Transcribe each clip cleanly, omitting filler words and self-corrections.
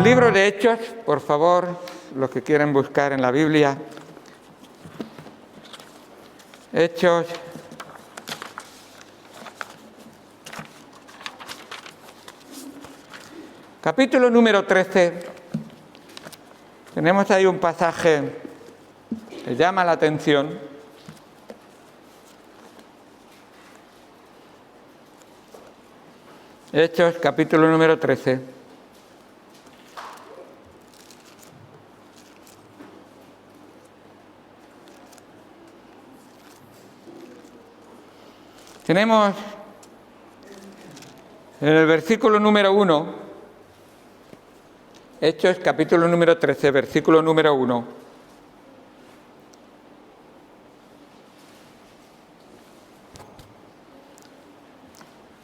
El libro de Hechos, por favor, los que quieren buscar en la Biblia. Hechos. Capítulo número 13. Tenemos ahí un pasaje que llama la atención. Hechos, capítulo número 13. Tenemos en el versículo número 1, Hechos capítulo número 13, versículo número 1.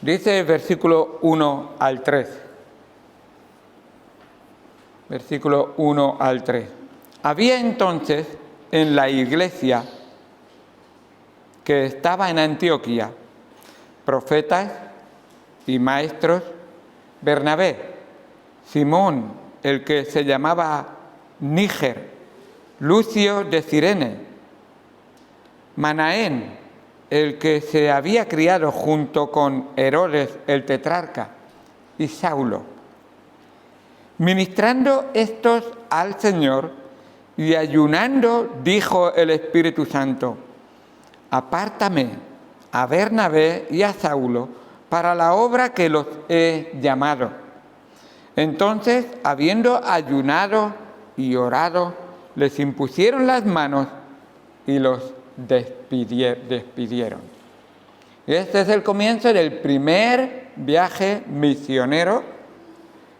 Dice versículo 1 al 3. Versículo 1 al 3. Había entonces en la iglesia que estaba en Antioquía profetas y maestros: Bernabé, Simón, el que se llamaba Níger, Lucio de Cirene, Manaén, el que se había criado junto con Herodes el tetrarca, y Saulo. Ministrando estos al Señor y ayunando, dijo el Espíritu Santo: apártame a Bernabé y a Saulo para la obra que los he llamado. Entonces, habiendo ayunado y orado, les impusieron las manos y los despidieron. Este es el comienzo del primer viaje misionero,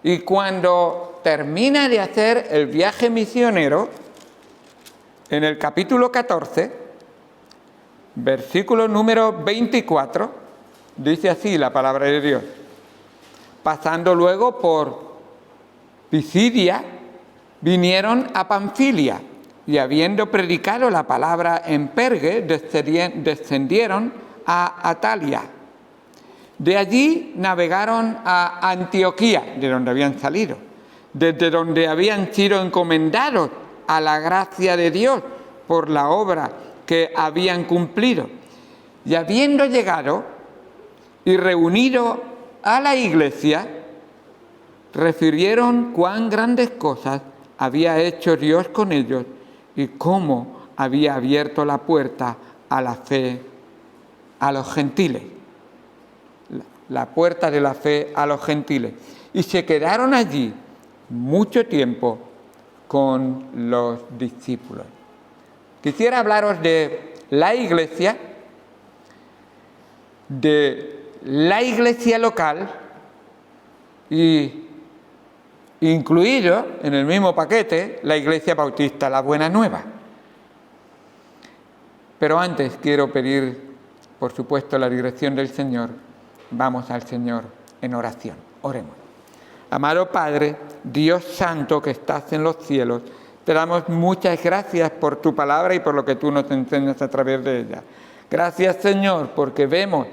y cuando termina de hacer el viaje misionero, en el capítulo 14, versículo número 24, dice así la palabra de Dios: pasando luego por Pisidia, vinieron a Panfilia, y habiendo predicado la palabra en Perge, descendieron a Atalia. De allí navegaron a Antioquía, de donde habían salido, desde donde habían sido encomendados a la gracia de Dios por la obra que habían cumplido. Y habiendo llegado y reunido a la iglesia, refirieron cuán grandes cosas había hecho Dios con ellos y cómo había abierto la puerta a la fe a los gentiles. La puerta de la fe a los gentiles. Y se quedaron allí mucho tiempo con los discípulos. Quisiera hablaros de la iglesia local, y incluido en el mismo paquete la iglesia bautista, la Buena Nueva. Pero antes quiero pedir, por supuesto, la dirección del Señor. Vamos al Señor en oración. Oremos. Amado Padre, Dios Santo que estás en los cielos, te damos muchas gracias por tu palabra y por lo que tú nos enseñas a través de ella. Gracias, Señor, porque vemos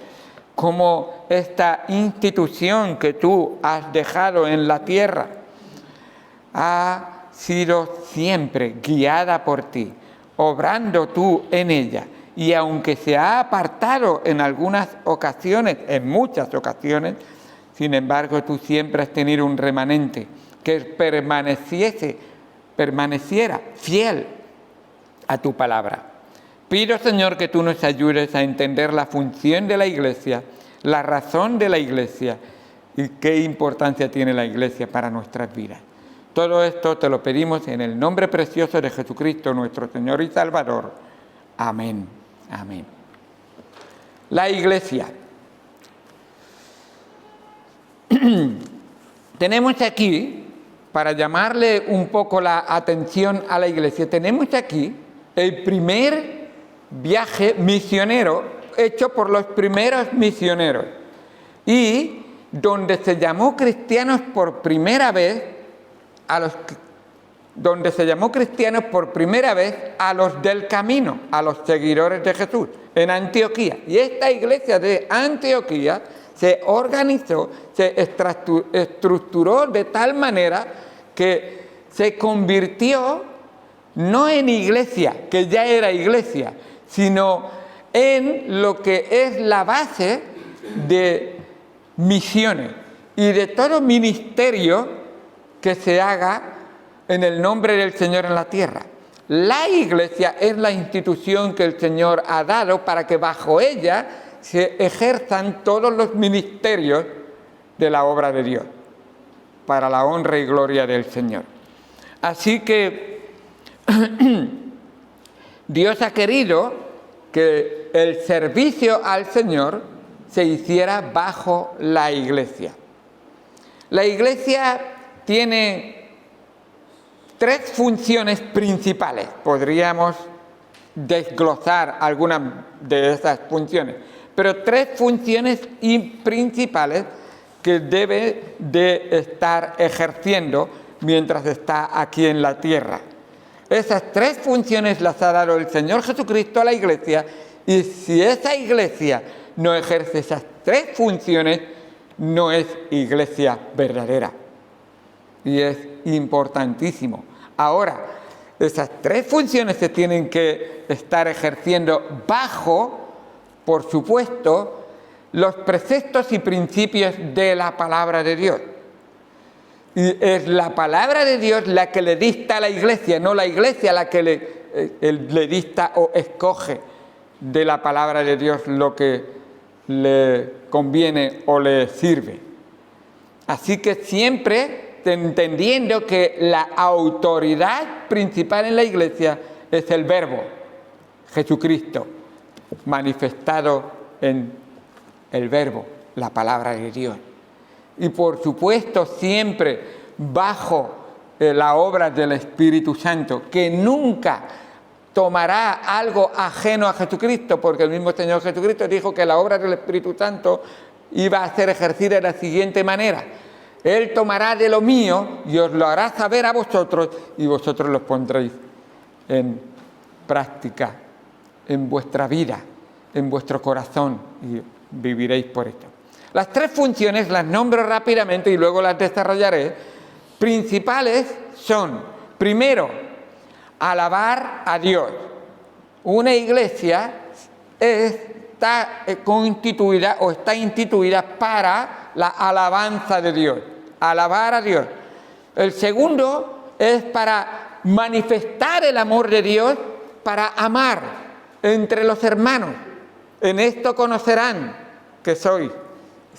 cómo esta institución que tú has dejado en la tierra ha sido siempre guiada por ti, obrando tú en ella. Y aunque se ha apartado en algunas ocasiones, en muchas ocasiones, sin embargo, tú siempre has tenido un remanente que permaneciera fiel a tu palabra. Pido, Señor, que tú nos ayudes a entender la función de la iglesia, la razón de la iglesia y qué importancia tiene la iglesia para nuestras vidas. Todo esto te lo pedimos en el nombre precioso de Jesucristo, nuestro Señor y Salvador. Amén. Amén. La iglesia. Tenemos aquí, para llamarle un poco la atención a la iglesia, tenemos aquí el primer viaje misionero hecho por los primeros misioneros, y donde se llamó cristianos por primera vez a los del camino, a los seguidores de Jesús, en Antioquía. Y esta iglesia de Antioquía se organizó, se estructuró de tal manera que se convirtió no en iglesia, que ya era iglesia, sino en lo que es la base de misiones y de todo ministerio que se haga en el nombre del Señor en la tierra. La iglesia es la institución que el Señor ha dado para que bajo ella se ejerzan todos los ministerios de la obra de Dios, para la honra y gloria del Señor. Así que Dios ha querido que el servicio al Señor se hiciera bajo la iglesia. La iglesia tiene 3 funciones principales. Podríamos desglosar algunas de esas funciones, pero 3 funciones principales que debe de estar ejerciendo mientras está aquí en la tierra. Esas 3 funciones las ha dado el Señor Jesucristo a la iglesia, y si esa iglesia no ejerce esas 3 funciones, no es iglesia verdadera. Y es importantísimo. Ahora, esas 3 funciones se tienen que estar ejerciendo bajo, por supuesto, los preceptos y principios de la palabra de Dios. Y es la palabra de Dios la que le dicta a la iglesia, no la iglesia la que le dicta o escoge de la palabra de Dios lo que le conviene o le sirve. Así que siempre entendiendo que la autoridad principal en la iglesia es el Verbo, Jesucristo, manifestado en el Verbo, la palabra de Dios. Y por supuesto siempre bajo la obra del Espíritu Santo, que nunca tomará algo ajeno a Jesucristo, porque el mismo Señor Jesucristo dijo que la obra del Espíritu Santo iba a ser ejercida de la siguiente manera: Él tomará de lo mío y os lo hará saber a vosotros, y vosotros lo pondréis en práctica, en vuestra vida, en vuestro corazón, y viviréis por esto. Las 3 funciones las nombro rápidamente y luego las desarrollaré. Principales son, primero, alabar a Dios. Una iglesia está constituida o está instituida para la alabanza de Dios, alabar a Dios. El segundo es para manifestar el amor de Dios, para amar entre los hermanos. En esto conocerán que sois,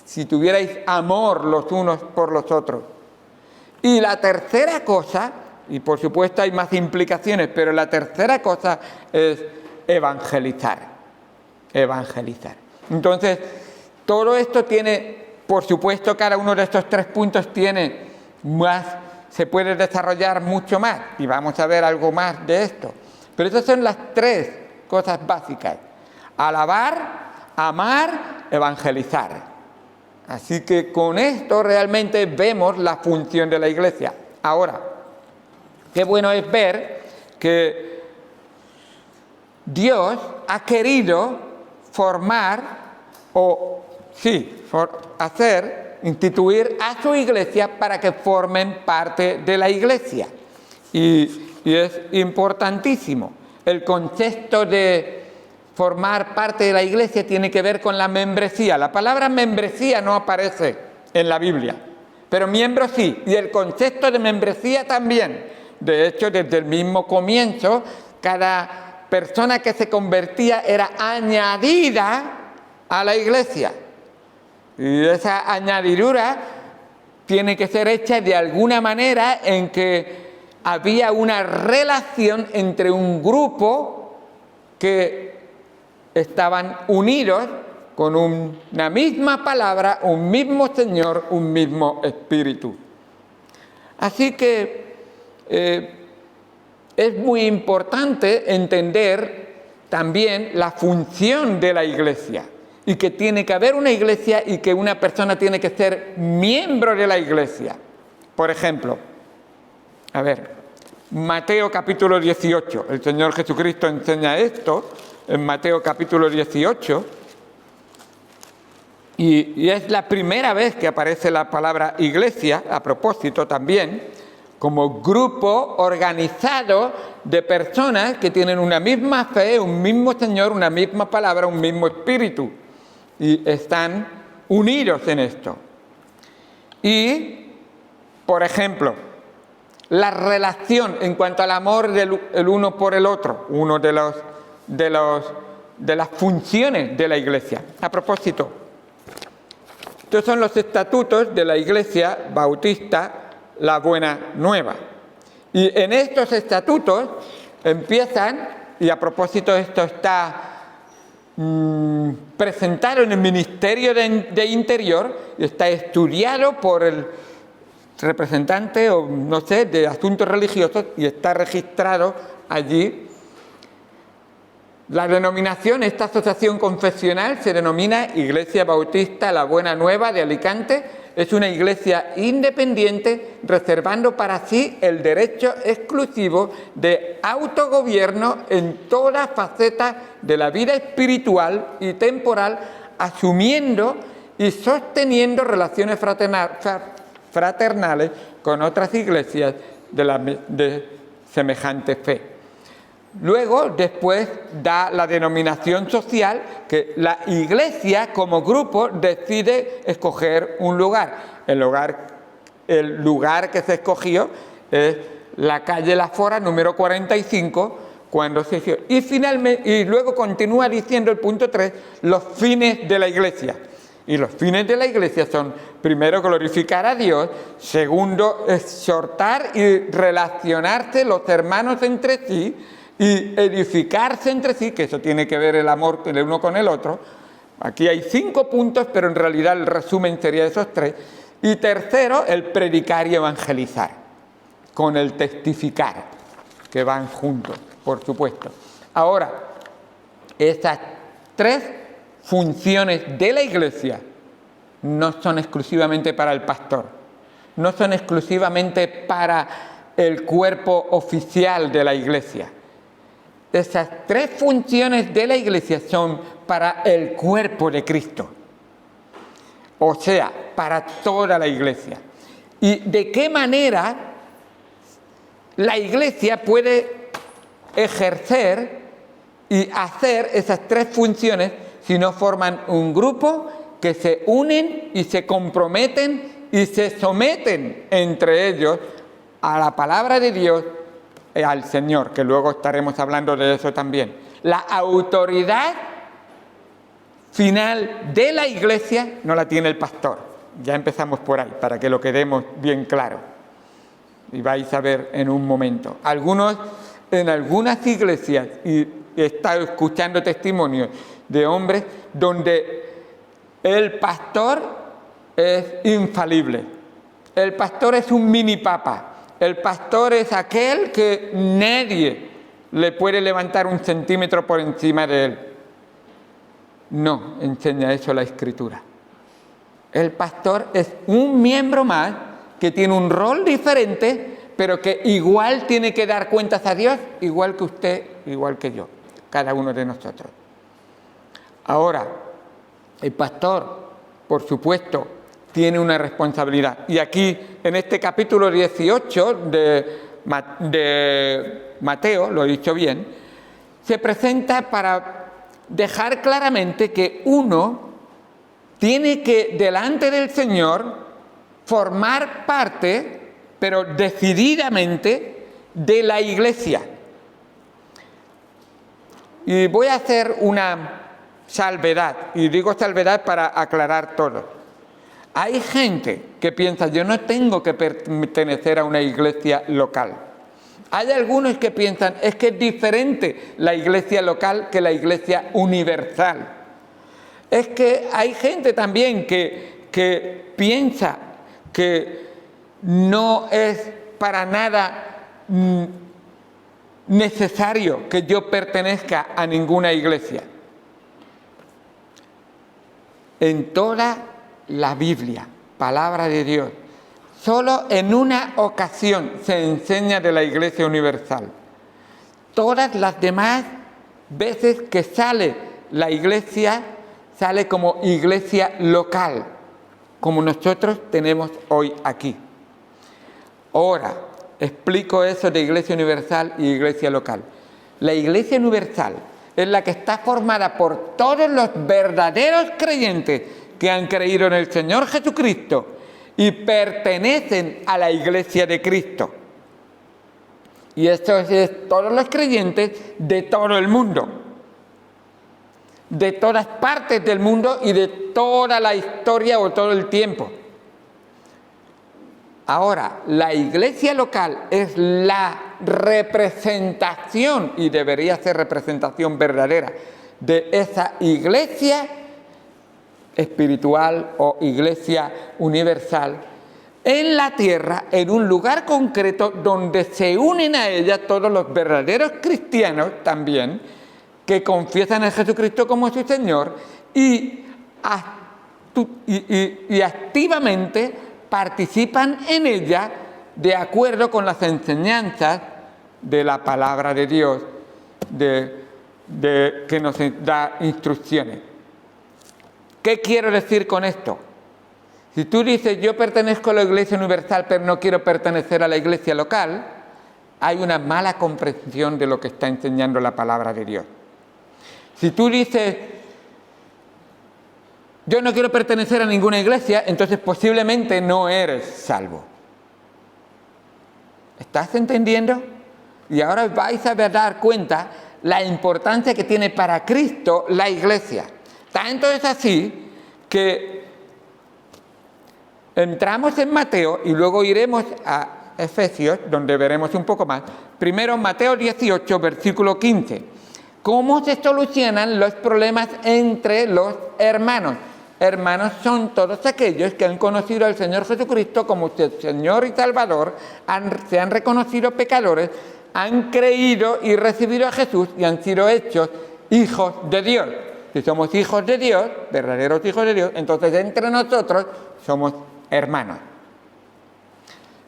si tuvierais amor los unos por los otros. Y la tercera cosa, y por supuesto hay más implicaciones, pero la tercera cosa es evangelizar. Evangelizar. Entonces, todo esto tiene, por supuesto, cada uno de estos 3 puntos tiene más, se puede desarrollar mucho más, y vamos a ver algo más de esto. Pero esas son las 3 cosas básicas: alabar, amar, evangelizar. Así que con esto realmente vemos la función de la iglesia. Ahora, qué bueno es ver que Dios ha querido instituir a su iglesia para que formen parte de la iglesia. Y es importantísimo. El concepto de formar parte de la iglesia tiene que ver con la membresía. La palabra membresía no aparece en la Biblia, pero miembro sí, y el concepto de membresía también. De hecho, desde el mismo comienzo, cada persona que se convertía era añadida a la iglesia. Y esa añadidura tiene que ser hecha de alguna manera en que había una relación entre un grupo que estaban unidos con una misma palabra, un mismo Señor, un mismo Espíritu. Así que es muy importante entender también la función de la iglesia, y que tiene que haber una iglesia y que una persona tiene que ser miembro de la iglesia. Por ejemplo, Mateo capítulo 18, el Señor Jesucristo enseña esto en Mateo capítulo 18, y es la primera vez que aparece la palabra iglesia, a propósito también, como grupo organizado de personas que tienen una misma fe, un mismo Señor, una misma palabra, un mismo espíritu, y están unidos en esto. Y, por ejemplo, la relación en cuanto al amor del uno por el otro, uno de las funciones de la Iglesia. A propósito, estos son los estatutos de la Iglesia Bautista, la Buena Nueva. Y en estos estatutos empiezan, y a propósito esto está presentado en el Ministerio de Interior, y está estudiado por el representante, o no sé, de asuntos religiosos, y está registrado allí. La denominación, esta asociación confesional, se denomina Iglesia Bautista La Buena Nueva de Alicante. Es una iglesia independiente, reservando para sí el derecho exclusivo de autogobierno en todas facetas de la vida espiritual y temporal, asumiendo y sosteniendo relaciones fraternales con otras iglesias de semejante fe. Luego, después, da la denominación social, que la Iglesia como grupo decide escoger un lugar. El lugar que se escogió es la calle La Fora, número 45, cuando se hizo. Y luego continúa diciendo el punto 3, los fines de la Iglesia. Y los fines de la Iglesia son, primero, glorificar a Dios; segundo, exhortar y relacionarse los hermanos entre sí, y edificarse entre sí, que eso tiene que ver el amor del uno con el otro. Aquí hay 5 puntos, pero en realidad el resumen sería esos 3. Y tercero, el predicar y evangelizar, con el testificar, que van juntos, por supuesto. Ahora, estas 3 funciones de la Iglesia no son exclusivamente para el pastor, no son exclusivamente para el cuerpo oficial de la Iglesia. Esas 3 funciones de la Iglesia son para el cuerpo de Cristo, o sea, para toda la Iglesia. ¿Y de qué manera la Iglesia puede ejercer y hacer esas 3 funciones si no forman un grupo que se unen y se comprometen y se someten entre ellos a la palabra de Dios, al Señor, que luego estaremos hablando de eso también? La autoridad final de la Iglesia no la tiene el pastor. Ya empezamos por ahí, para que lo quedemos bien claro. Y vais a ver en un momento. En algunas iglesias, y he estado escuchando testimonios de hombres, donde el pastor es infalible. El pastor es un mini papa. El pastor es aquel que nadie le puede levantar 1 centímetro por encima de él. No enseña eso la Escritura. El pastor es un miembro más que tiene un rol diferente, pero que igual tiene que dar cuentas a Dios, igual que usted, igual que yo, cada uno de nosotros. Ahora, el pastor, por supuesto, tiene una responsabilidad. Y aquí, en este capítulo 18 de Mateo, lo he dicho bien, se presenta para dejar claramente que uno tiene que, delante del Señor, formar parte, pero decididamente, de la Iglesia. Y voy a hacer una salvedad, y digo salvedad para aclarar todo. Hay gente que piensa, yo no tengo que pertenecer a una iglesia local. Hay algunos que piensan, es que es diferente la iglesia local que la iglesia universal. Es que hay gente también que piensa que no es para nada necesario que yo pertenezca a ninguna iglesia. En toda la Biblia, palabra de Dios, solo en una ocasión se enseña de la Iglesia universal. Todas las demás veces que sale la Iglesia, sale como iglesia local, como nosotros tenemos hoy aquí. Ahora, explico eso de iglesia universal y iglesia local. La iglesia universal es la que está formada por todos los verdaderos creyentes que han creído en el Señor Jesucristo y pertenecen a la iglesia de Cristo. Y esto es todos los creyentes de todo el mundo, de todas partes del mundo y de toda la historia o todo el tiempo. Ahora, la iglesia local es la representación, y debería ser representación verdadera, de esa iglesia espiritual o iglesia universal en la tierra, en un lugar concreto donde se unen a ella todos los verdaderos cristianos también, que confiesan a Jesucristo como su Señor y activamente participan en ella de acuerdo con las enseñanzas de la palabra de Dios, que nos da instrucciones. ¿Qué quiero decir con esto? Si tú dices, yo pertenezco a la iglesia universal, pero no quiero pertenecer a la iglesia local, hay una mala comprensión de lo que está enseñando la palabra de Dios. Si tú dices, yo no quiero pertenecer a ninguna iglesia, entonces posiblemente no eres salvo. ¿Estás entendiendo? Y ahora vais a dar cuenta la importancia que tiene para Cristo la iglesia. Tanto es así que entramos en Mateo y luego iremos a Efesios, donde veremos un poco más. Primero, Mateo 18, versículo 15. ¿Cómo se solucionan los problemas entre los hermanos? Hermanos son todos aquellos que han conocido al Señor Jesucristo como su Señor y Salvador, se han reconocido pecadores, han creído y recibido a Jesús y han sido hechos hijos de Dios. Si somos hijos de Dios, verdaderos hijos de Dios, entonces entre nosotros somos hermanos.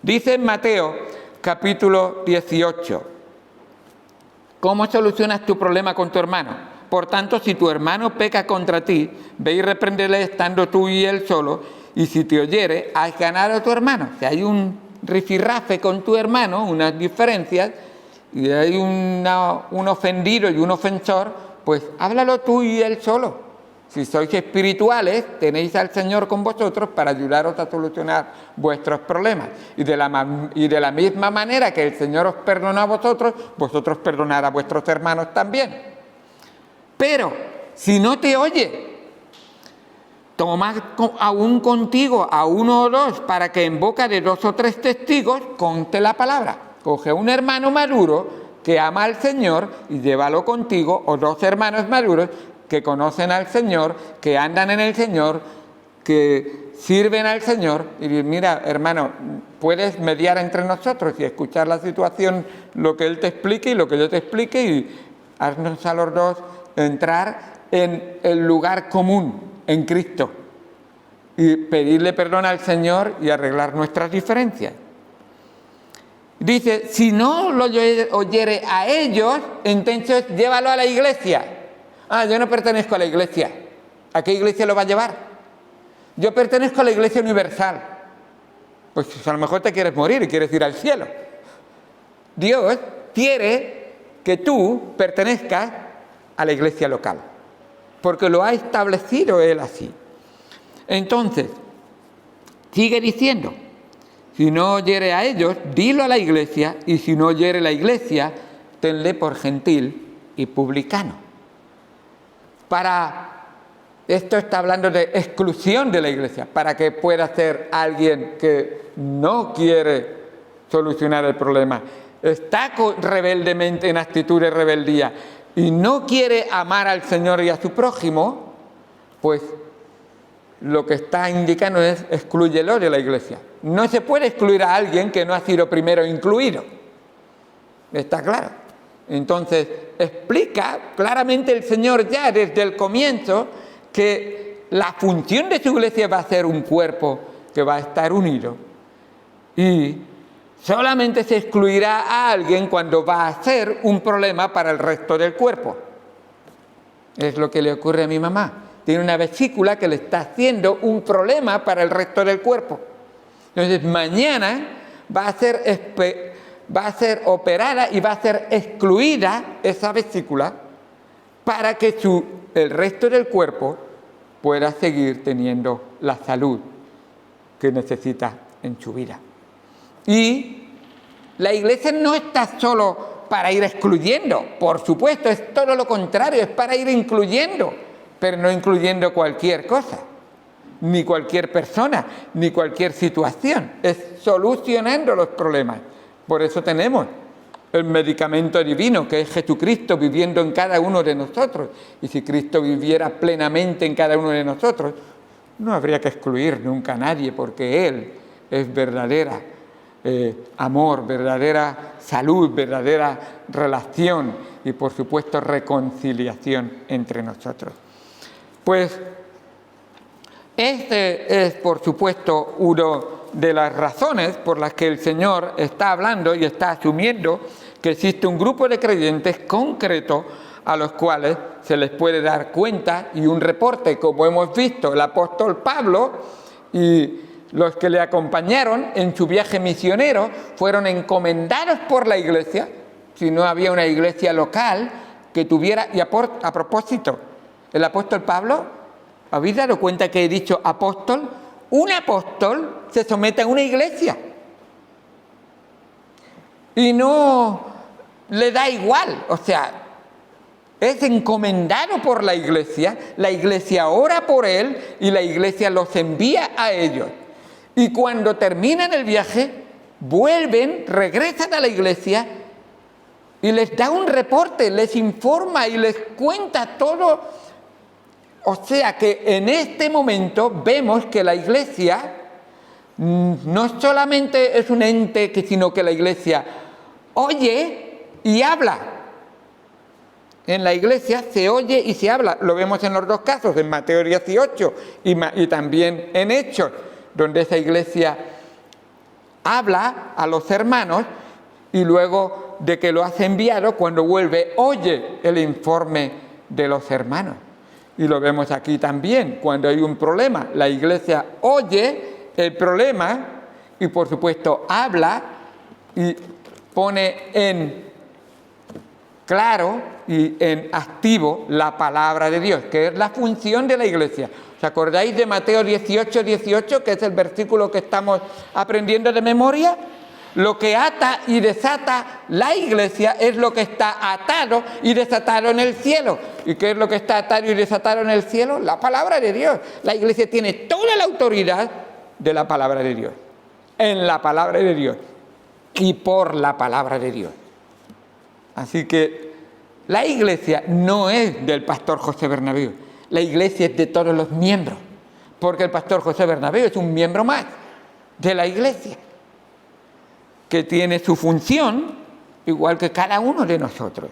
Dice en Mateo capítulo 18, ¿cómo solucionas tu problema con tu hermano? Por tanto, si tu hermano peca contra ti, ve y repréndele estando tú y él solo, y si te oyere, has ganado a tu hermano. Si hay un rifirrafe con tu hermano, unas diferencias, y hay un ofendido y un ofensor, pues háblalo tú y él solo. Si sois espirituales, tenéis al Señor con vosotros para ayudaros a solucionar vuestros problemas. Y de la misma manera que el Señor os perdonó a vosotros, vosotros perdonad a vuestros hermanos también. Pero, si no te oye, toma aún contigo a uno o dos para que en boca de 2 o 3 testigos conte la palabra. Coge un hermano maduro que ama al Señor y llévalo contigo, o 2 hermanos maduros que conocen al Señor, que andan en el Señor, que sirven al Señor, y mira, hermano, puedes mediar entre nosotros y escuchar la situación, lo que Él te explique y lo que yo te explique, y haznos a los dos entrar en el lugar común, en Cristo, y pedirle perdón al Señor y arreglar nuestras diferencias. Dice, si no lo oyere a ellos, entonces llévalo a la iglesia. Yo no pertenezco a la iglesia. ¿A qué iglesia lo va a llevar? Yo pertenezco a la iglesia universal. Pues a lo mejor te quieres morir y quieres ir al cielo. Dios quiere que tú pertenezcas a la iglesia local, porque lo ha establecido Él así. Entonces, sigue diciendo, si no oyere a ellos, dilo a la iglesia, y si no oyere la iglesia, tenle por gentil y publicano. Esto está hablando de exclusión de la iglesia, para que pueda ser alguien que no quiere solucionar el problema, está rebeldemente en actitud de rebeldía, y no quiere amar al Señor y a su prójimo, pues lo que está indicando es exclúyelo de la iglesia. No se puede excluir a alguien que no ha sido primero incluido. ¿Está claro? Entonces, explica claramente el Señor ya desde el comienzo que la función de su iglesia va a ser un cuerpo que va a estar unido, y solamente se excluirá a alguien cuando va a ser un problema para el resto del cuerpo. Es lo que le ocurre a mi mamá. Tiene una vesícula que le está haciendo un problema para el resto del cuerpo. Entonces mañana va a ser operada y va a ser excluida esa vesícula para que el resto del cuerpo pueda seguir teniendo la salud que necesita en su vida. Y la Iglesia no está solo para ir excluyendo, por supuesto, es todo lo contrario, es para ir incluyendo, pero no incluyendo cualquier cosa, ni cualquier persona, ni cualquier situación, es solucionando los problemas. Por eso tenemos el medicamento divino, que es Jesucristo viviendo en cada uno de nosotros. Y si Cristo viviera plenamente en cada uno de nosotros, no habría que excluir nunca a nadie, porque Él es verdadera amor, verdadera salud, verdadera relación y, por supuesto, reconciliación entre nosotros. Pues este es, por supuesto, una de las razones por las que el Señor está hablando y está asumiendo que existe un grupo de creyentes concreto a los cuales se les puede dar cuenta y un reporte, como hemos visto, el apóstol Pablo y los que le acompañaron en su viaje misionero fueron encomendados por la Iglesia. Si no había una iglesia local que tuviera... Y a propósito, el apóstol Pablo, ¿habéis dado cuenta que he dicho apóstol? Un apóstol se somete a una iglesia y no le da igual, o sea, es encomendado por la iglesia ora por él y la iglesia los envía a ellos. Y cuando terminan el viaje, vuelven, regresan a la iglesia y les da un reporte, les informa y les cuenta todo. O sea que en este momento vemos que la iglesia no solamente es un ente, sino que la iglesia oye y habla. En la iglesia se oye y se habla. Lo vemos en los dos casos, en Mateo 18 y también en Hechos, donde esa iglesia habla a los hermanos y luego de que lo has enviado, cuando vuelve, oye el informe de los hermanos. Y lo vemos aquí también, cuando hay un problema, la iglesia oye el problema y, por supuesto, habla y pone en claro y en activo la palabra de Dios, que es la función de la iglesia. ¿Os acordáis de Mateo 18, 18, que es el versículo que estamos aprendiendo de memoria? Lo que ata y desata la iglesia es lo que está atado y desatado en el cielo. ¿Y qué es lo que está atado y desatado en el cielo? La palabra de Dios. La iglesia tiene toda la autoridad de la palabra de Dios, en la palabra de Dios y por la palabra de Dios. Así que la iglesia no es del pastor José Bernabéu, la iglesia es de todos los miembros, porque el pastor José Bernabéu es un miembro más de la iglesia, que tiene su función igual que cada uno de nosotros.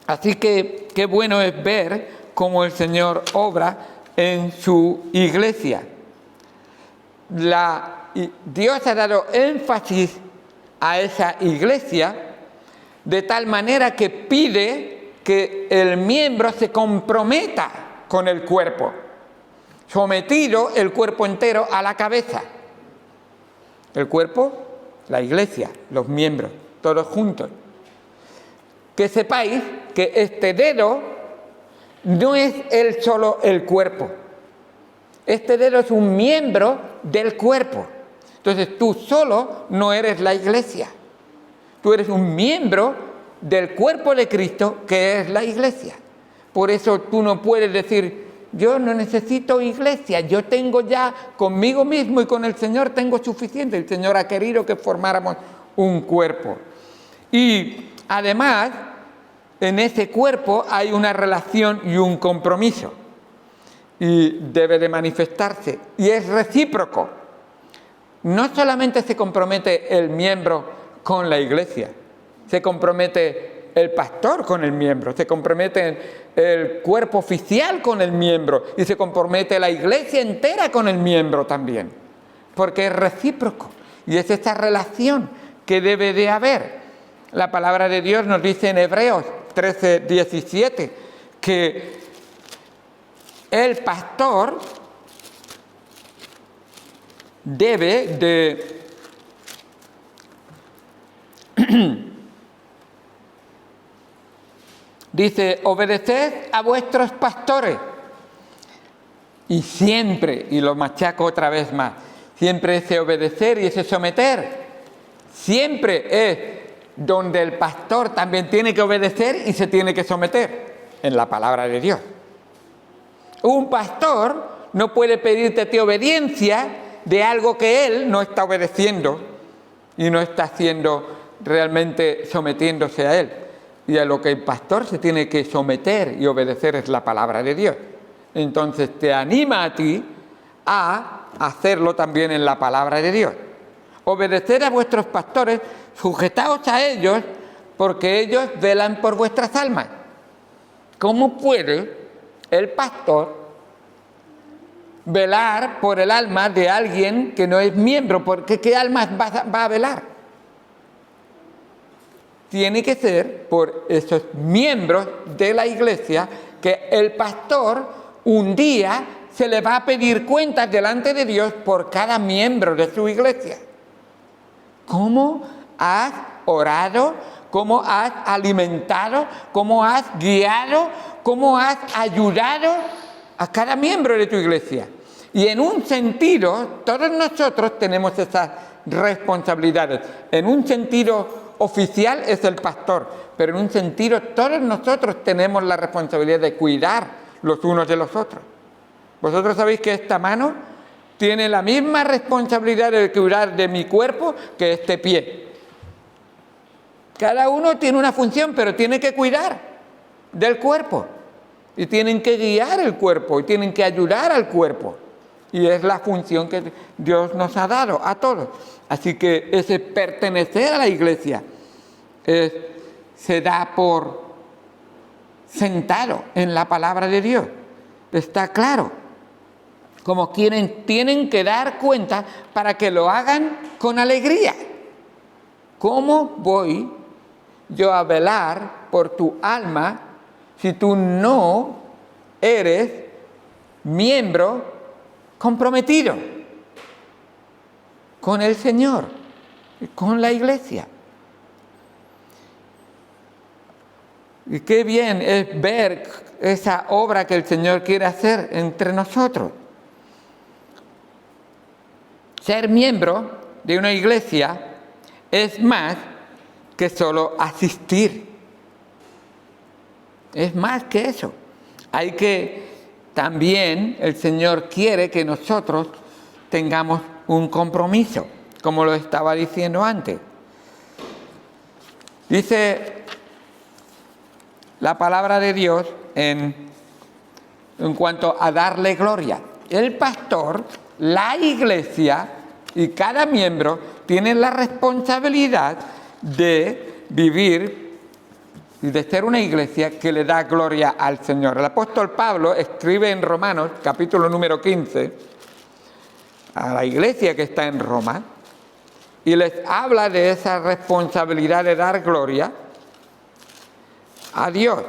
Así que qué bueno es ver cómo el Señor obra en su iglesia. Dios ha dado énfasis a esa iglesia de tal manera que pide que el miembro se comprometa con el cuerpo, sometido el cuerpo entero a la cabeza. El cuerpo, la iglesia, los miembros, todos juntos. Que sepáis que este dedo no es él solo el cuerpo. Este dedo es un miembro del cuerpo. Entonces tú solo no eres la iglesia. Tú eres un miembro del cuerpo de Cristo, que es la iglesia. Por eso tú no puedes decir, yo no necesito iglesia, yo tengo ya conmigo mismo y con el Señor tengo suficiente. El Señor ha querido que formáramos un cuerpo. Y además, en ese cuerpo hay una relación y un compromiso. Y debe de manifestarse. Y es recíproco. No solamente se compromete el miembro con la iglesia, se compromete el pastor con el miembro, se compromete el cuerpo oficial con el miembro y se compromete la iglesia entera con el miembro también, porque es recíproco y es esta relación que debe de haber. La palabra de Dios nos dice en Hebreos 13, 17 que el pastor debe de Dice, obedeced a vuestros pastores. Y siempre, y lo machaco otra vez más, siempre ese obedecer y ese someter, siempre es donde el pastor también tiene que obedecer y se tiene que someter, en la palabra de Dios. Un pastor no puede pedirte obediencia de algo que él no está obedeciendo y no está haciendo realmente sometiéndose a él. Y a lo que el pastor se tiene que someter y obedecer es la palabra de Dios. Entonces te anima a ti a hacerlo también en la palabra de Dios. Obedecer a vuestros pastores, sujetaos a ellos, porque ellos velan por vuestras almas. ¿Cómo puede el pastor velar por el alma de alguien que no es miembro? Porque ¿qué almas va a velar? Tiene que ser por esos miembros de la iglesia que el pastor un día se le va a pedir cuentas delante de Dios por cada miembro de su iglesia. ¿Cómo has orado? ¿Cómo has alimentado? ¿Cómo has guiado? ¿Cómo has ayudado a cada miembro de tu iglesia? Y en un sentido, todos nosotros tenemos esas responsabilidades. En un sentido oficial es el pastor, pero en un sentido todos nosotros tenemos la responsabilidad de cuidar los unos de los otros. Vosotros sabéis que esta mano tiene la misma responsabilidad de cuidar de mi cuerpo que este pie. Cada uno tiene una función, pero tiene que cuidar del cuerpo. Y tienen que guiar el cuerpo, y tienen que ayudar al cuerpo. Y es la función que Dios nos ha dado a todos. Así que ese pertenecer a la iglesia se da por sentado en la palabra de Dios. Está claro. Como tienen que dar cuenta para que lo hagan con alegría. ¿Cómo voy yo a velar por tu alma si tú no eres miembro comprometido con el Señor, con la iglesia? Y qué bien es ver esa obra que el Señor quiere hacer entre nosotros. Ser miembro de una iglesia es más que solo asistir. Es más que eso. También el Señor quiere que nosotros tengamos un compromiso, como lo estaba diciendo antes. Dice la palabra de Dios en cuanto a darle gloria. El pastor, la iglesia y cada miembro tienen la responsabilidad de vivir y de ser una iglesia que le da gloria al Señor. El apóstol Pablo escribe en Romanos, capítulo número 15, a la iglesia que está en Roma, y les habla de esa responsabilidad de dar gloria a Dios.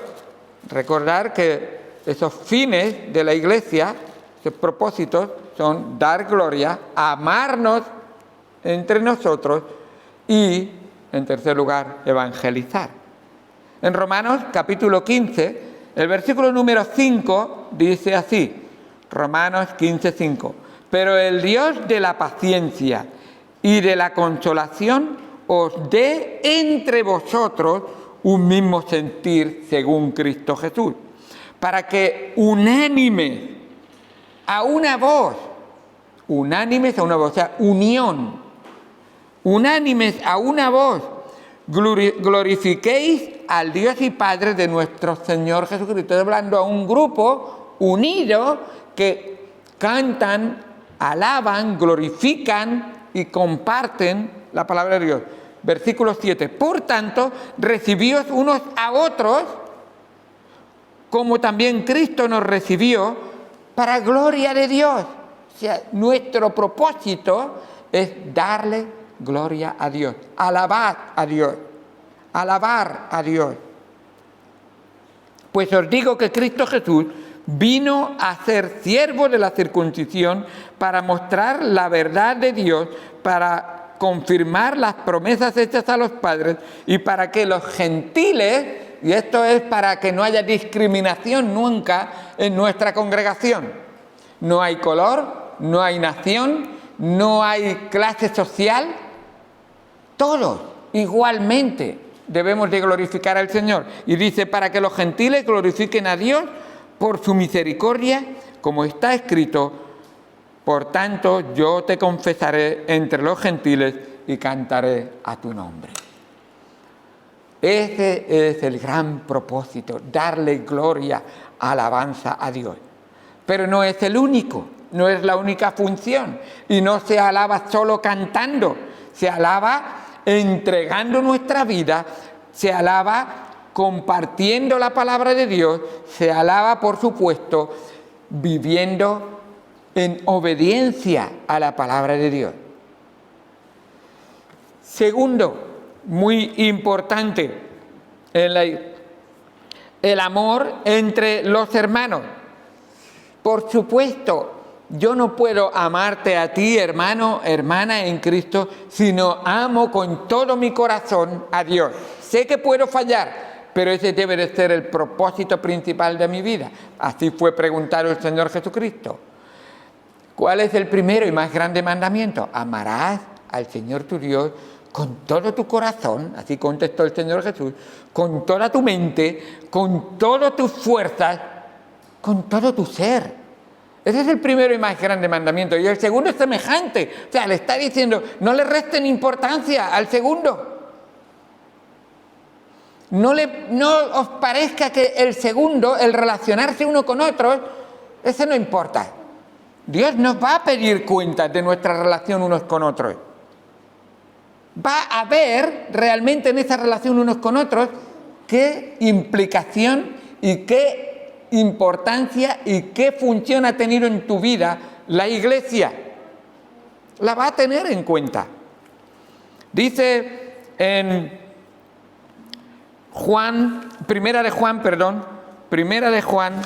Recordar que esos fines de la iglesia, esos propósitos, son dar gloria, amarnos entre nosotros y, en tercer lugar, evangelizar. En Romanos capítulo 15, el versículo número 5 dice así, Romanos 15, 5. Pero el Dios de la paciencia y de la consolación os dé entre vosotros un mismo sentir según Cristo Jesús, para que unánimes a una voz, o sea, unión, unánimes a una voz, glorifiquéis al Dios y Padre de nuestro Señor Jesucristo. Estoy hablando a un grupo unido que cantan, alaban, glorifican y comparten la palabra de Dios. Versículo 7. Por tanto, recibíos unos a otros, como también Cristo nos recibió, para gloria de Dios. O sea, nuestro propósito es darle gloria a Dios, alabar a Dios, alabar a Dios. Pues os digo que Cristo Jesús vino a ser siervo de la circuncisión para mostrar la verdad de Dios, para confirmar las promesas hechas a los padres y para que los gentiles, y esto es para que no haya discriminación nunca en nuestra congregación. No hay color, no hay nación, no hay clase social. Todos igualmente debemos de glorificar al Señor. Y dice, para que los gentiles glorifiquen a Dios por su misericordia, como está escrito, por tanto yo te confesaré entre los gentiles y cantaré a tu nombre. Ese es el gran propósito, darle gloria, alabanza a Dios. Pero no es el único, no es la única función. Y no se alaba solo cantando, se alaba entregando nuestra vida, se alaba compartiendo la palabra de Dios, se alaba, por supuesto, viviendo en obediencia a la palabra de Dios. Segundo, muy importante, el amor entre los hermanos. Por supuesto, yo no puedo amarte a ti, hermano, hermana en Cristo, si no amo con todo mi corazón a Dios. Sé que puedo fallar, pero ese debe de ser el propósito principal de mi vida. Así fue preguntado el Señor Jesucristo. ¿Cuál es el primero y más grande mandamiento? Amarás al Señor tu Dios con todo tu corazón, así contestó el Señor Jesús, con toda tu mente, con todas tus fuerzas, con todo tu ser. Ese es el primero y más grande mandamiento. Y el segundo es semejante. O sea, le está diciendo, no le resten importancia al segundo. No os parezca que el segundo, el relacionarse uno con otro, ese no importa. Dios nos va a pedir cuentas de nuestra relación unos con otros. Va a ver realmente en esa relación unos con otros qué implicación y qué importancia y qué función ha tenido en tu vida la Iglesia. La va a tener en cuenta. Dice en Primera de Juan,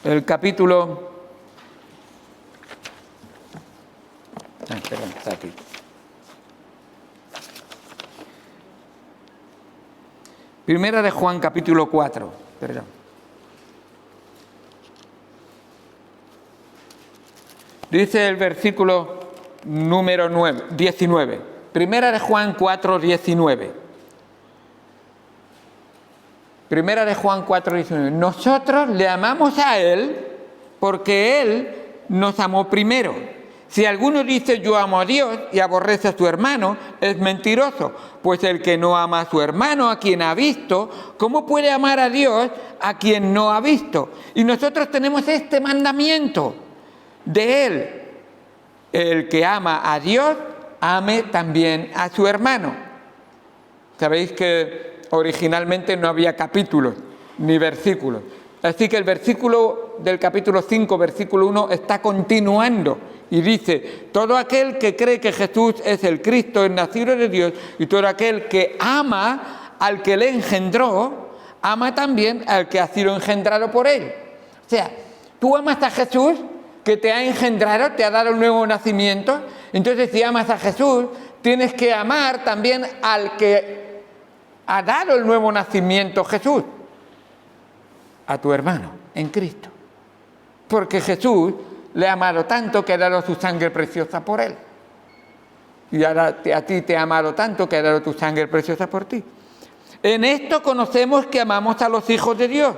el capítulo... está aquí. Primera de Juan, capítulo 4, Dice el versículo número 19. Primera de Juan 4, 19. Primera de Juan 4, 19. Nosotros le amamos a Él porque Él nos amó primero. Si alguno dice yo amo a Dios y aborrece a su hermano, es mentiroso, pues el que no ama a su hermano, a quien ha visto, ¿cómo puede amar a Dios a quien no ha visto? Y nosotros tenemos este mandamiento de Él: el que ama a Dios, ame también a su hermano. Sabéis que originalmente no había capítulos ni versículos. Así que el versículo del capítulo 5, versículo 1, está continuando y dice: todo aquel que cree que Jesús es el Cristo, el nacido de Dios, y todo aquel que ama al que le engendró, ama también al que ha sido engendrado por él. O sea, tú amas a Jesús, que te ha engendrado, te ha dado un nuevo nacimiento. Entonces, si amas a Jesús, tienes que amar también al que ha dado el nuevo nacimiento, Jesús, a tu hermano en Cristo. Porque Jesús le ha amado tanto que ha dado su sangre preciosa por él. Y ahora a ti te ha amado tanto que ha dado tu sangre preciosa por ti. En esto conocemos que amamos a los hijos de Dios,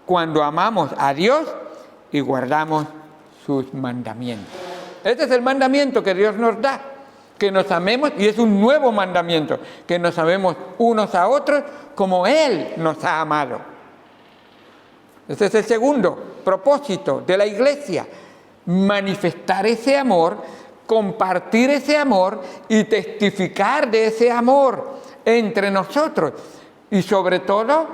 cuando amamos a Dios y guardamos sus mandamientos. Este es el mandamiento que Dios nos da, que nos amemos, y es un nuevo mandamiento, que nos amemos unos a otros como Él nos ha amado. Este es el segundo propósito de la Iglesia: manifestar ese amor, compartir ese amor y testificar de ese amor entre nosotros, y sobre todo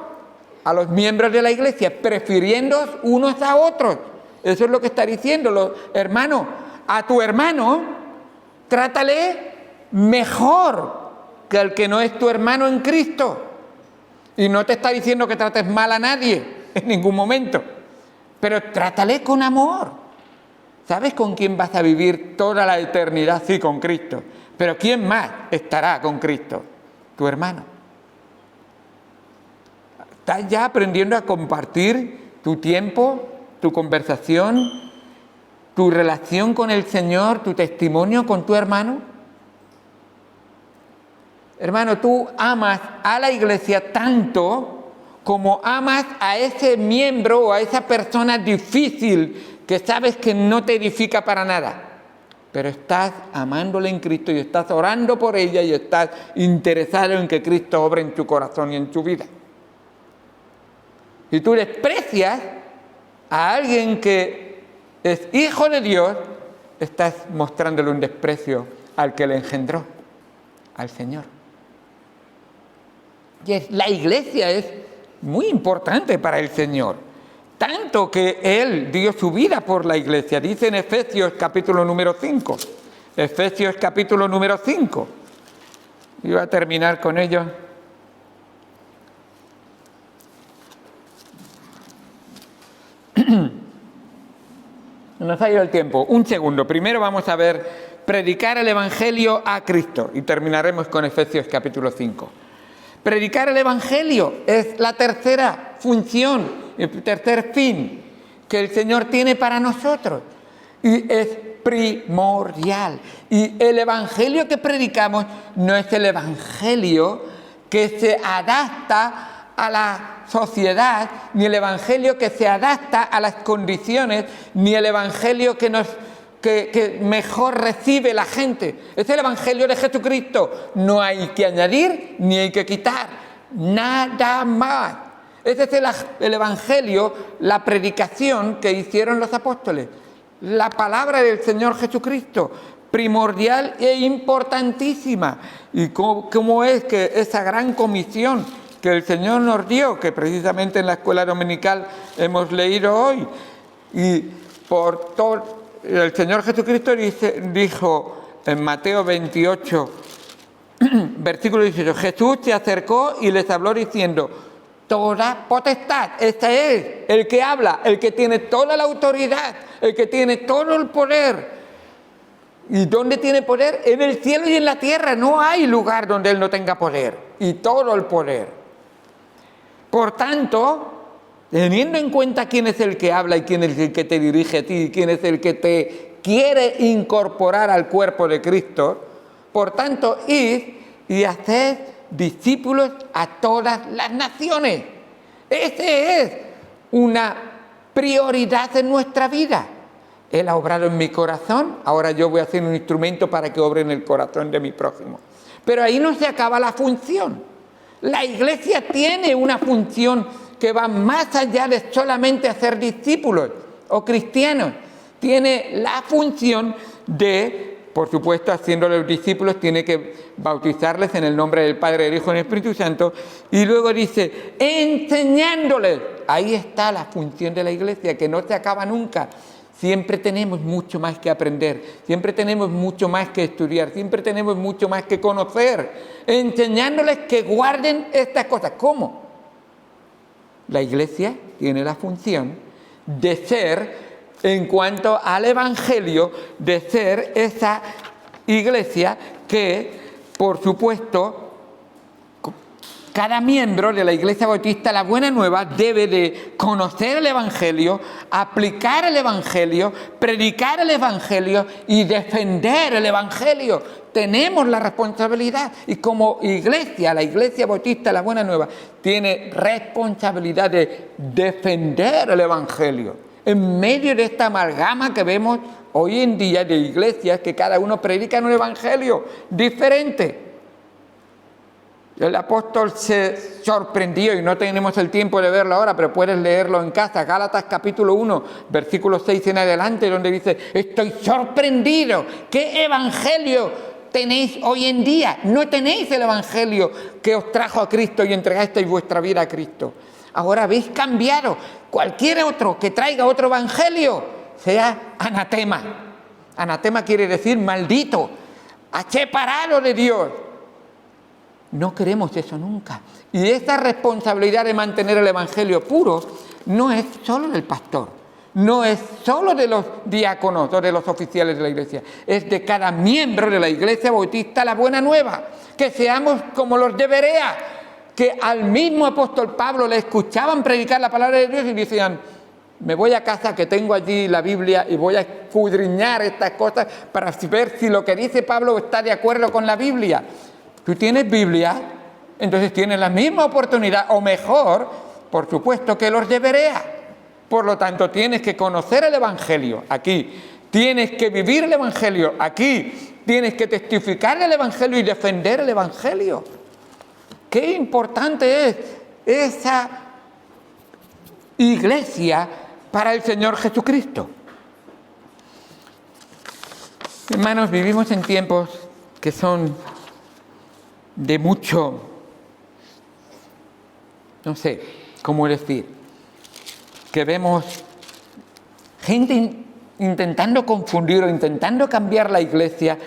a los miembros de la Iglesia, prefiriéndoos unos a otros. Eso es lo que está diciendo, hermano. A tu hermano, trátale mejor que al que no es tu hermano en Cristo. Y no te está diciendo que trates mal a nadie en ningún momento, pero trátale con amor. ¿Sabes con quién vas a vivir toda la eternidad? Sí, con Cristo. Pero ¿quién más estará con Cristo? Tu hermano. ¿Estás ya aprendiendo a compartir tu tiempo, tu conversación, tu relación con el Señor, tu testimonio con tu hermano? Hermano, tú amas a la iglesia tanto como amas a ese miembro o a esa persona difícil que sabes que no te edifica para nada, pero estás amándole en Cristo y estás orando por ella y estás interesado en que Cristo obre en tu corazón y en tu vida. Si tú desprecias a alguien que es hijo de Dios, estás mostrándole un desprecio al que le engendró, al Señor. Y la iglesia es muy importante para el Señor, tanto que Él dio su vida por la iglesia. Dice en Efesios capítulo número 5. Efesios capítulo número 5. Y voy a terminar con ello. Nos ha ido el tiempo. Un segundo. Primero vamos a ver predicar el Evangelio a Cristo y terminaremos con Efesios capítulo 5. Predicar el Evangelio es la tercera función, el tercer fin que el Señor tiene para nosotros. Y es primordial. Y el Evangelio que predicamos no es el Evangelio que se adapta a la sociedad, ni el Evangelio que se adapta a las condiciones, ni el Evangelio que mejor recibe la gente. Es el Evangelio de Jesucristo. No hay que añadir ni hay que quitar. Nada más. Ese es el Evangelio, la predicación que hicieron los apóstoles. La palabra del Señor Jesucristo, primordial e importantísima. Y cómo es que esa gran comisión que el Señor nos dio, que precisamente en la escuela dominical hemos leído hoy, y por todo el Señor Jesucristo dijo en Mateo 28, versículo 18, Jesús se acercó y les habló diciendo, toda potestad, este es el que habla, el que tiene toda la autoridad, el que tiene todo el poder. ¿Y dónde tiene poder? En el cielo y en la tierra. No hay lugar donde Él no tenga poder, y todo el poder. Por tanto, teniendo en cuenta quién es el que habla y quién es el que te dirige a ti y quién es el que te quiere incorporar al cuerpo de Cristo, por tanto, id y haced discípulos a todas las naciones. Esa es una prioridad en nuestra vida. Él ha obrado en mi corazón, ahora yo voy a ser un instrumento para que obre en el corazón de mi prójimo. Pero ahí no se acaba la función. La iglesia tiene una función que va más allá de solamente hacer discípulos o cristianos. Tiene la función de, por supuesto, haciéndoles discípulos, tiene que bautizarles en el nombre del Padre, del Hijo y del Espíritu Santo. Y luego dice, enseñándoles. Ahí está la función de la iglesia, que no se acaba nunca. Siempre tenemos mucho más que aprender, siempre tenemos mucho más que estudiar, siempre tenemos mucho más que conocer, enseñándoles que guarden estas cosas. ¿Cómo? La iglesia tiene la función de ser, en cuanto al Evangelio, de ser esa iglesia que, por supuesto, cada miembro de la Iglesia Bautista La Buena Nueva debe de conocer el Evangelio, aplicar el Evangelio, predicar el Evangelio y defender el Evangelio. Tenemos la responsabilidad, y como iglesia, la Iglesia Bautista La Buena Nueva tiene responsabilidad de defender el Evangelio en medio de esta amalgama que vemos hoy en día de iglesias que cada uno predica un Evangelio diferente. El apóstol se sorprendió, y no tenemos el tiempo de verlo ahora, pero puedes leerlo en casa, Gálatas capítulo 1, versículo 6 en adelante, donde dice, estoy sorprendido, ¿qué evangelio tenéis hoy en día? No tenéis el evangelio que os trajo a Cristo y entregasteis vuestra vida a Cristo. Ahora habéis cambiado. Cualquier otro que traiga otro evangelio sea anatema. Anatema quiere decir maldito, separado de Dios. No queremos eso nunca. Y esta responsabilidad de mantener el Evangelio puro no es solo del pastor, no es solo de los diáconos o de los oficiales de la Iglesia, es de cada miembro de la Iglesia Bautista la buena nueva, que seamos como los de Berea, que al mismo apóstol Pablo le escuchaban predicar la palabra de Dios y decían: me voy a casa que tengo allí la Biblia y voy a escudriñar estas cosas para ver si lo que dice Pablo está de acuerdo con la Biblia. ¿Tú tienes Biblia? Entonces tienes la misma oportunidad, o mejor, por supuesto, que los de Berea. Por lo tanto, tienes que conocer el Evangelio aquí, tienes que vivir el Evangelio aquí, tienes que testificar el Evangelio y defender el Evangelio. Qué importante es esa iglesia para el Señor Jesucristo. Hermanos, vivimos en tiempos que son de mucho, no sé cómo decir, que vemos gente intentando confundir o intentando cambiar la Iglesia.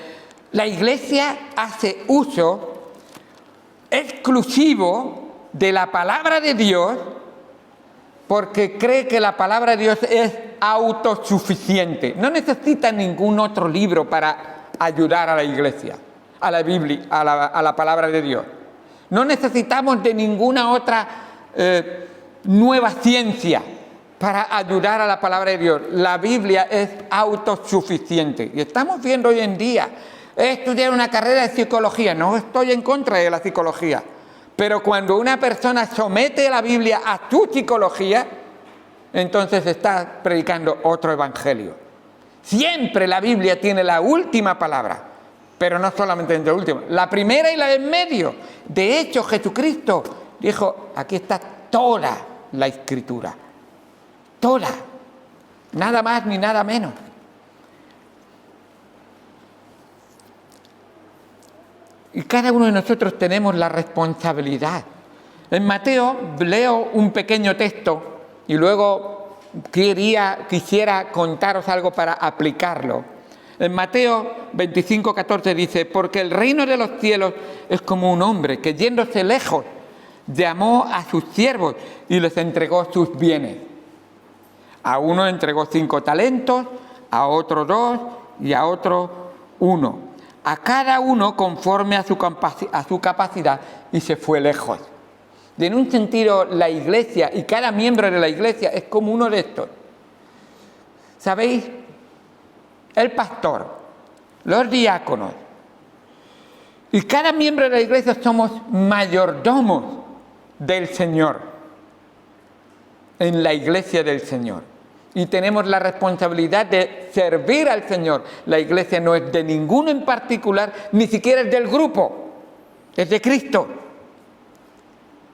La Iglesia hace uso exclusivo de la palabra de Dios porque cree que la palabra de Dios es autosuficiente. No necesita ningún otro libro para ayudar a la Iglesia, a la Biblia, a la palabra de Dios. No necesitamos de ninguna otra nueva ciencia para ayudar a la palabra de Dios. La Biblia es autosuficiente. Y estamos viendo hoy en día, he estudiado una carrera de psicología, no estoy en contra de la psicología, pero cuando una persona somete la Biblia a su psicología, entonces está predicando otro evangelio. Siempre la Biblia tiene la última palabra, pero no solamente la última, la primera y la de en medio. De hecho, Jesucristo dijo: aquí está toda la Escritura. Toda, nada más ni nada menos. Y cada uno de nosotros tenemos la responsabilidad. En Mateo leo un pequeño texto y luego quisiera contaros algo para aplicarlo. En Mateo 25:14 dice: porque el reino de los cielos es como un hombre que, yéndose lejos, llamó a sus siervos y les entregó sus bienes. A uno entregó 5 talentos, a otro 2 y a otro 1. A cada uno conforme a su capacidad, y se fue lejos. Y en un sentido, la Iglesia y cada miembro de la Iglesia es como uno de estos. ¿Sabéis? El pastor, los diáconos y cada miembro de la Iglesia somos mayordomos del Señor en la Iglesia del Señor. Y tenemos la responsabilidad de servir al Señor. La Iglesia no es de ninguno en particular, ni siquiera es del grupo, es de Cristo.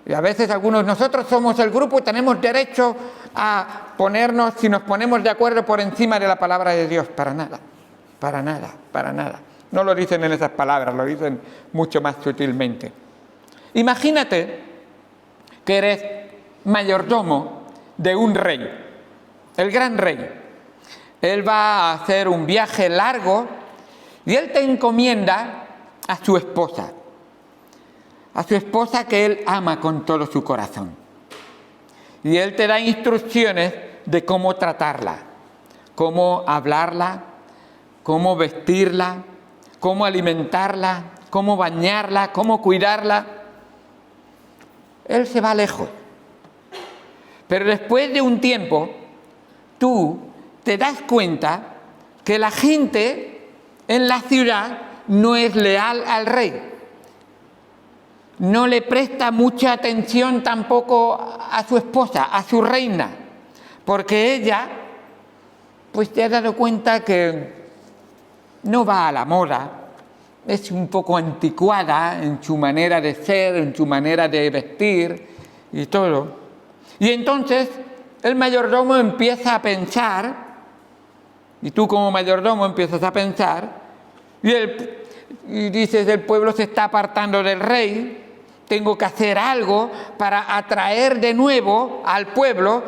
Y a veces nosotros somos el grupo y tenemos derecho a ponernos, si nos ponemos de acuerdo, por encima de la palabra de Dios. Para nada, para nada, para nada. No lo dicen en esas palabras, lo dicen mucho más sutilmente. Imagínate que eres mayordomo de un rey. El gran rey. Él va a hacer un viaje largo y él te encomienda a su esposa que él ama con todo su corazón. Y él te da instrucciones de cómo tratarla, cómo hablarla, cómo vestirla, cómo alimentarla, cómo bañarla, cómo cuidarla. Él se va lejos. Pero después de un tiempo, tú te das cuenta que la gente en la ciudad no es leal al rey. No le presta mucha atención tampoco a su esposa, a su reina, porque ella, pues te has dado cuenta que no va a la moda, es un poco anticuada en su manera de ser, en su manera de vestir y todo. Y entonces el mayordomo empieza a pensar, y tú como mayordomo empiezas a pensar, y dices: el pueblo se está apartando del rey, tengo que hacer algo para atraer de nuevo al pueblo,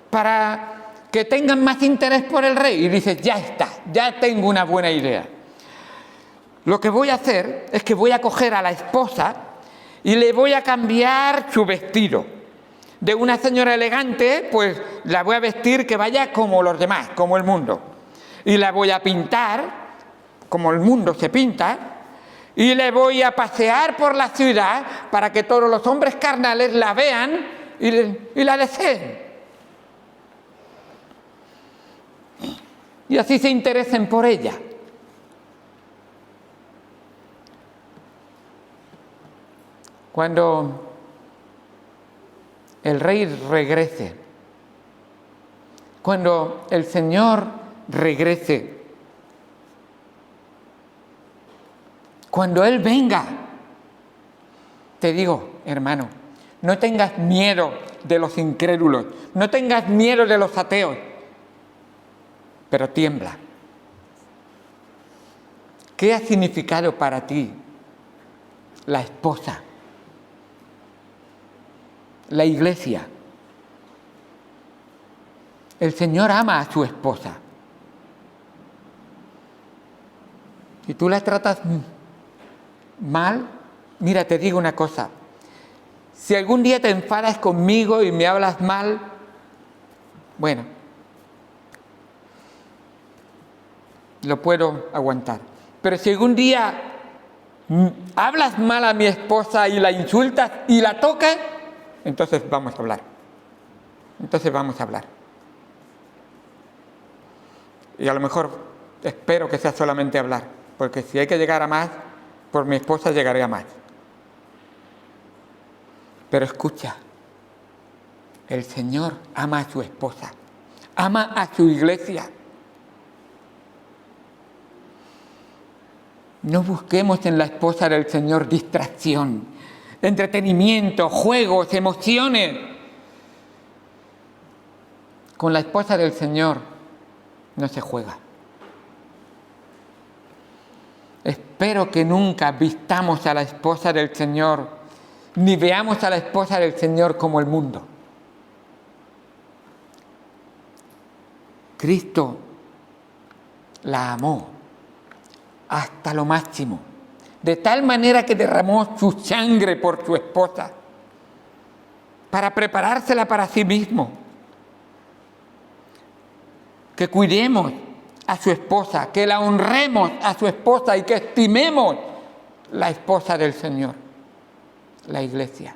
para que tengan más interés por el rey. Y dices: ya está, ya tengo una buena idea. Lo que voy a hacer es que voy a coger a la esposa y le voy a cambiar su vestido. de una señora elegante, pues la voy a vestir que vaya como los demás, como el mundo. Y la voy a pintar como el mundo se pinta, y le voy a pasear por la ciudad para que todos los hombres carnales la vean y la deseen. Y así se interesen por ella. Cuando el Rey regrese, cuando el Señor regrese, cuando Él venga, te digo, hermano, no tengas miedo de los incrédulos, no tengas miedo de los ateos, pero tiembla. ¿Qué ha significado para ti la esposa, la iglesia? El Señor ama a su esposa. Si tú la tratas mal, mira, te digo una cosa. Si algún día te enfadas conmigo y me hablas mal, bueno, lo puedo aguantar. Pero si algún día hablas mal a mi esposa y la insultas y la tocas, entonces vamos a hablar. Y a lo mejor espero que sea solamente hablar, porque si hay que llegar a más, por mi esposa llegaré a más. Pero escucha, el Señor ama a su esposa, ama a su iglesia. No busquemos en la esposa del Señor distracción, entretenimiento, juegos, emociones. Con la esposa del Señor no se juega. Espero que nunca vistamos a la esposa del Señor, ni veamos a la esposa del Señor como el mundo. Cristo la amó hasta lo máximo, de tal manera que derramó su sangre por su esposa, para preparársela para sí mismo. Que cuidemos a su esposa, que la honremos a su esposa y que estimemos la esposa del Señor, la iglesia.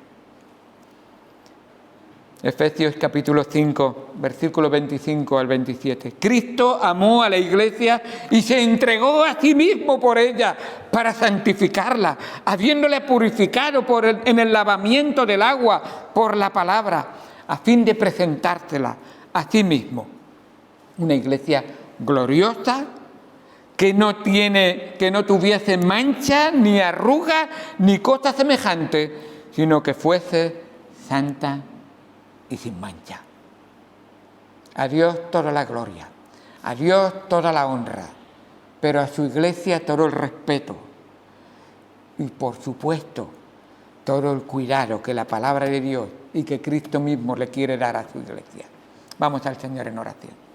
Efesios capítulo 5, versículo 25 al 27. Cristo amó a la iglesia y se entregó a sí mismo por ella para santificarla, habiéndole purificado en el lavamiento del agua por la palabra, a fin de presentársela a sí mismo. Una iglesia gloriosa, que no tuviese mancha, ni arruga, ni cosa semejante, sino que fuese santa y sin mancha. A Dios toda la gloria, a Dios toda la honra, pero a su iglesia todo el respeto y, por supuesto, todo el cuidado que la palabra de Dios y que Cristo mismo le quiere dar a su iglesia. Vamos al Señor en oración.